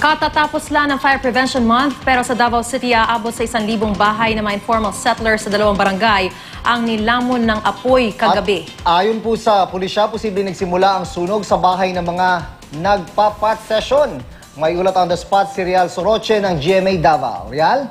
Katatapos lang ng Fire Prevention Month pero sa Davao City aabot sa 1,000 bahay na mga informal settlers sa 2 barangay ang nilamon ng apoy kagabi. At ayon po sa pulisya, posibleng nagsimula ang sunog sa bahay ng mga nagpa-pot session. May ulat on the spot si Real Soroche ng GMA Davao. Real?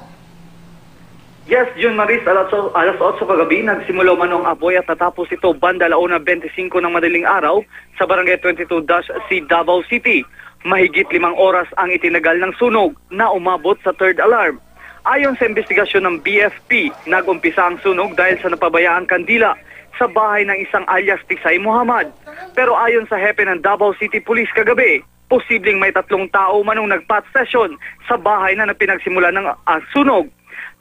Yes, June Maris, alas 8 kagabi, nagsimula man ang apoy at natapos ito banda 1:25 ng madaling araw sa Barangay 22-C Davao City. Mahigit 5 oras ang itinagal ng sunog na umabot sa third alarm. Ayon sa investigasyon ng BFP, nag-umpisa ang sunog dahil sa napabayaang kandila sa bahay ng isang alias Tisay Muhammad. Pero ayon sa hepe ng Davao City Police kagabi, posibleng may 3 tao manong nag-pot session sa bahay na pinagsimula ng sunog.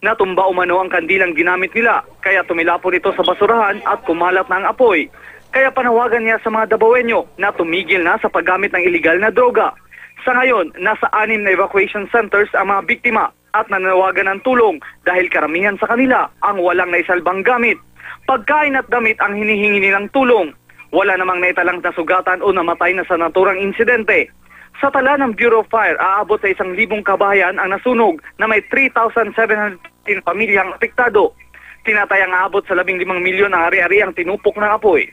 Natumba umano ang kandilang ginamit nila, kaya tumilapon ito sa basurahan at kumalat na ang apoy. Kaya panawagan niya sa mga Davaoenyo na tumigil na sa paggamit ng iligal na droga. Sa ngayon, nasa 6 na evacuation centers ang mga biktima at nananawagan ng tulong dahil karamihan sa kanila ang walang naisalbang gamit. Pagkain at damit ang hinihingi nilang tulong. Wala namang naitalang nasugatan o namatay na sa naturang insidente. Sa tala ng Bureau of Fire, aabot sa 1,000 kabahayan ang nasunog na may 3,715 pamilyang apektado. Tinatayang aabot sa 15 milyon ang ari-ari ang tinupok ng apoy.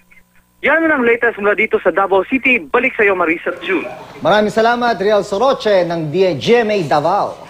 Yan ang latest mula dito sa Davao City. Balik sa iyo, Marisa at June. Maraming salamat, Real Soroche ng GMA Davao.